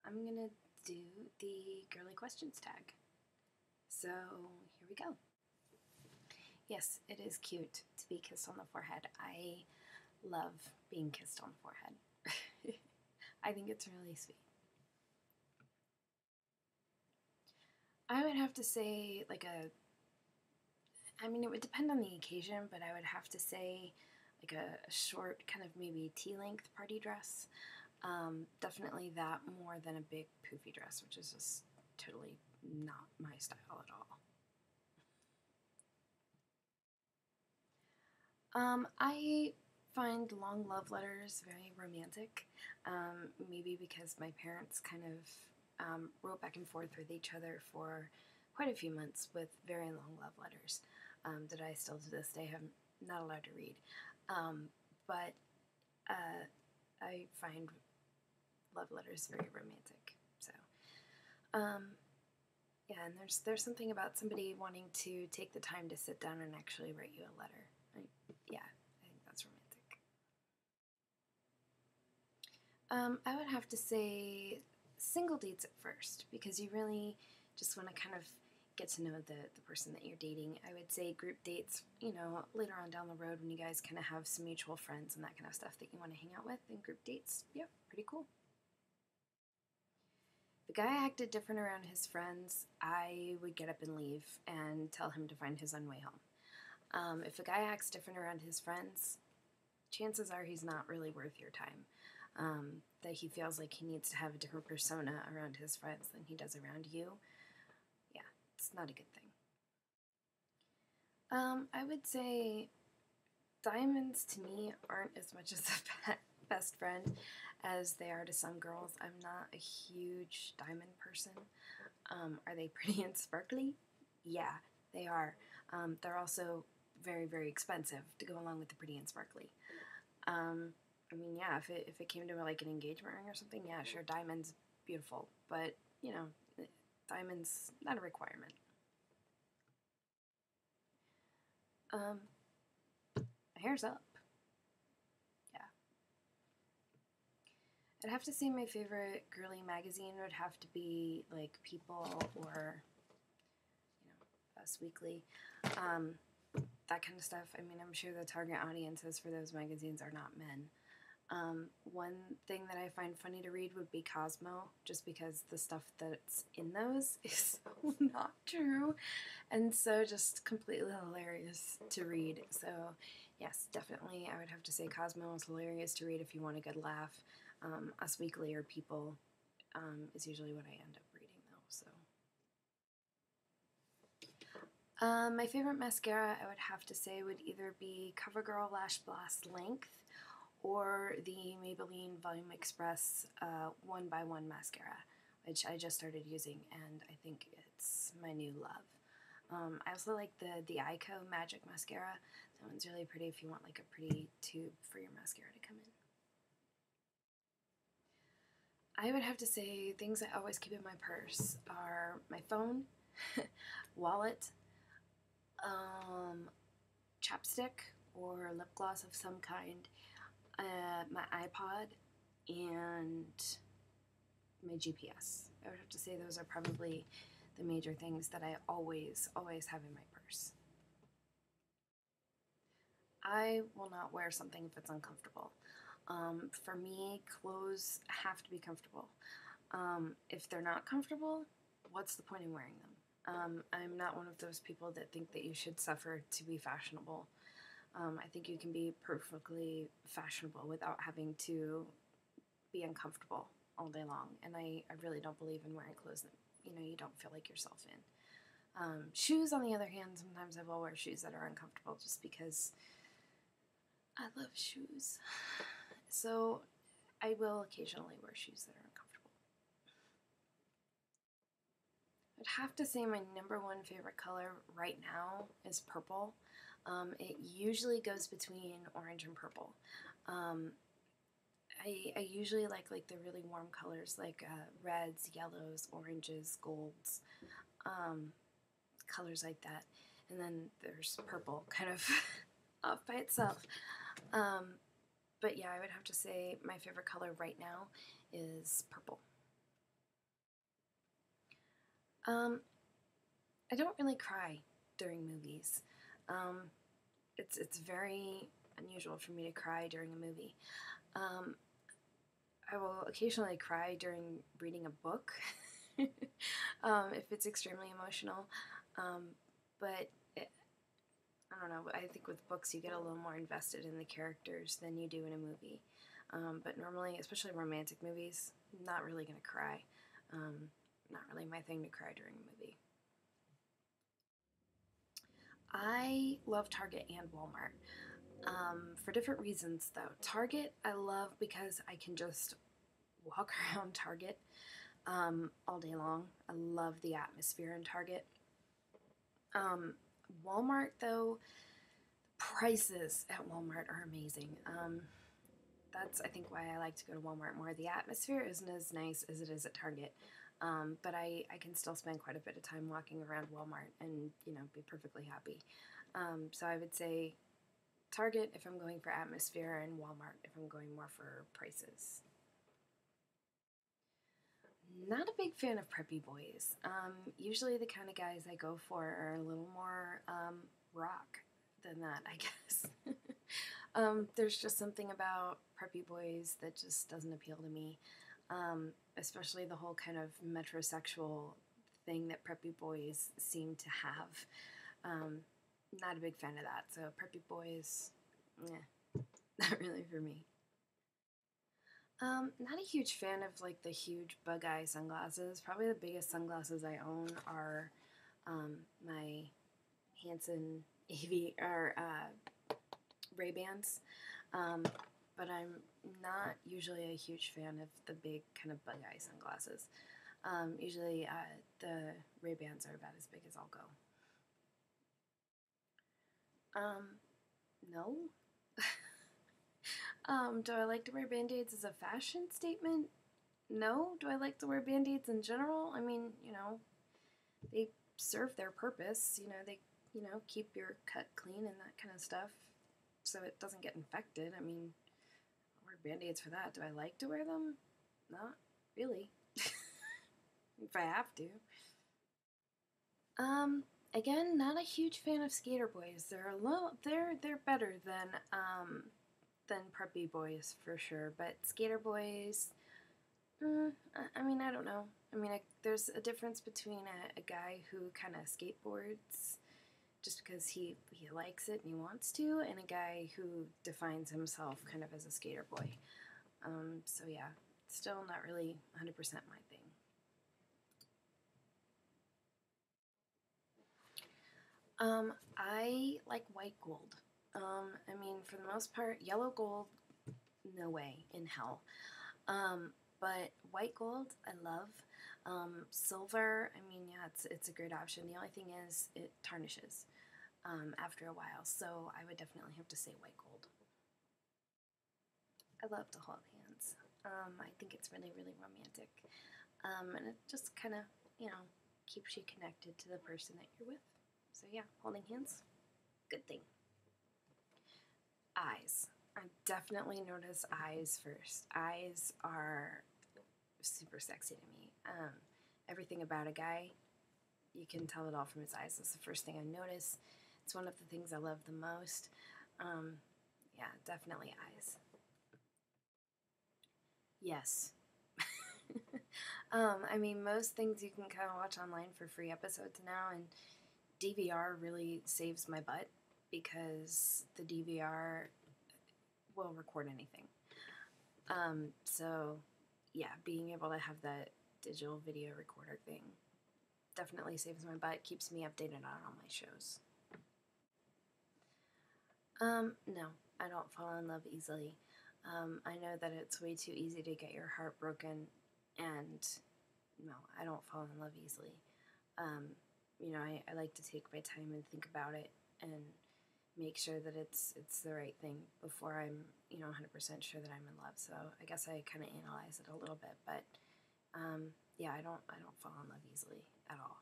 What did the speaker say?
I'm gonna do the Girly Questions tag. So here we go. Yes, it is cute to be kissed on the forehead. I love being kissed on the forehead. I think it's really sweet. I would have to say it would depend on the occasion, but I would have to say like a short kind of maybe tea-length party dress. Definitely that more than a big poofy dress, which is just totally not my style at all. I find long love letters very romantic, maybe because my parents kind of wrote back and forth with each other for quite a few months with very long love letters that I still to this day am not allowed to read. But I find love letters very romantic. So, yeah, and there's something about somebody wanting to take the time to sit down and actually write you a letter. Yeah, I think that's romantic. I would have to say single dates at first, because you really just want to kind of get to know the person that you're dating. I would say group dates, later on down the road when you guys kind of have some mutual friends and that kind of stuff that you want to hang out with, and group dates, yep, pretty cool. If a guy acted different around his friends, I would get up and leave and tell him to find his own way home. If a guy acts different around his friends, chances are he's not really worth your time. That he feels like he needs to have a different persona around his friends than he does around you. Yeah, it's not a good thing. I would say diamonds to me aren't as much as a best friend as they are to some girls. I'm not a huge diamond person. Are they pretty and sparkly? Yeah, they are. They're also very, very expensive to go along with the pretty and sparkly. Yeah, if it came to like an engagement ring or something, yeah, sure, diamonds, beautiful. But, diamonds, not a requirement. Hair's up. Yeah. I'd have to say my favorite girly magazine would have to be like People or, Us Weekly. That kind of stuff. I'm sure the target audiences for those magazines are not men. One thing that I find funny to read would be Cosmo, just because the stuff that's in those is so not true, and so just completely hilarious to read. So yes, definitely I would have to say Cosmo is hilarious to read if you want a good laugh. Us Weekly or People is usually what I end up reading though, so. My favorite mascara, I would have to say, would either be CoverGirl Lash Blast Length or the Maybelline Volume Express 1x1 mascara, which I just started using, and I think it's my new love. I also like the Ico Magic Mascara. That one's really pretty if you want like a pretty tube for your mascara to come in. I would have to say things I always keep in my purse are my phone, wallet, chapstick or lip gloss of some kind, my iPod, and my GPS. I would have to say those are probably the major things that I always have in my purse. I will not wear something if it's uncomfortable. For me, clothes have to be comfortable. If they're not comfortable, what's the point in wearing them? I'm not one of those people that think that you should suffer to be fashionable. I think you can be perfectly fashionable without having to be uncomfortable all day long. And I really don't believe in wearing clothes that, you don't feel like yourself in. Shoes, on the other hand, sometimes I will wear shoes that are uncomfortable just because I love shoes. So I will occasionally wear shoes that are uncomfortable. I'd have to say my number one favorite color right now is purple. It usually goes between orange and purple. I usually like the really warm colors like reds, yellows, oranges, golds, colors like that. And then there's purple kind of off by itself. But yeah, I would have to say my favorite color right now is purple. Um, I don't really cry during movies. Um, it's very unusual for me to cry during a movie. Um, I will occasionally cry during reading a book if it's extremely emotional. Um, but I don't know. I think with books you get a little more invested in the characters than you do in a movie. But normally, especially romantic movies, not really gonna cry. Not really my thing to cry during a movie. I love Target and Walmart. For different reasons though. Target I love because I can just walk around Target all day long. I love the atmosphere in Target. Um, Walmart though, prices at Walmart are amazing. That's I think why I like to go to Walmart more. The atmosphere isn't as nice as it is at Target. But I can still spend quite a bit of time walking around Walmart and be perfectly happy. So I would say Target if I'm going for atmosphere, and Walmart if I'm going more for prices. Not a big fan of preppy boys. Usually the kind of guys I go for are a little more rock than that, I guess. There's just something about preppy boys that just doesn't appeal to me, especially the whole kind of metrosexual thing that preppy boys seem to have. Not a big fan of that, so preppy boys, not really for me. Not a huge fan of like the huge bug eye sunglasses. Probably the biggest sunglasses I own are my Hanson AV or Ray-Bans. But I'm not usually a huge fan of the big kind of bug eye sunglasses. Usually the Ray-Bans are about as big as I'll go. No. Do I like to wear band-aids as a fashion statement? No. Do I like to wear band-aids in general? I mean, they serve their purpose. They, keep your cut clean and that kind of stuff so it doesn't get infected. I mean, I wear band-aids for that. Do I like to wear them? Not really. If I have to. Again, not a huge fan of skater boys. They're better than preppy boys for sure, but skater boys, I mean, I don't know. I mean, there's a difference between a guy who kind of skateboards just because he likes it and he wants to, and a guy who defines himself kind of as a skater boy. So yeah, still not really 100% my thing. I like white gold. I mean, for the most part, yellow gold, no way in hell. But white gold, I love. Silver, I mean, yeah, it's a great option. The only thing is it tarnishes after a while, so I would definitely have to say white gold. I love to hold hands. I think it's really, really romantic. And it just kind of, keeps you connected to the person that you're with. So yeah, holding hands, good thing. Eyes. I definitely notice eyes first. Eyes are super sexy to me. Everything about a guy, you can tell it all from his eyes. That's the first thing I notice. It's one of the things I love the most. Yeah, definitely eyes. Yes. I mean, most things you can kind of watch online for free episodes now, and DVR really saves my butt because the DVR will record anything. So, yeah, being able to have that digital video recorder thing definitely saves my butt, keeps me updated on all my shows. No, I don't fall in love easily. I know that it's way too easy to get your heart broken, and no, I don't fall in love easily. I like to take my time and think about it and make sure that it's the right thing before I'm 100% sure that I'm in love. So I guess I kind of analyze it a little bit, but yeah, I don't fall in love easily at all.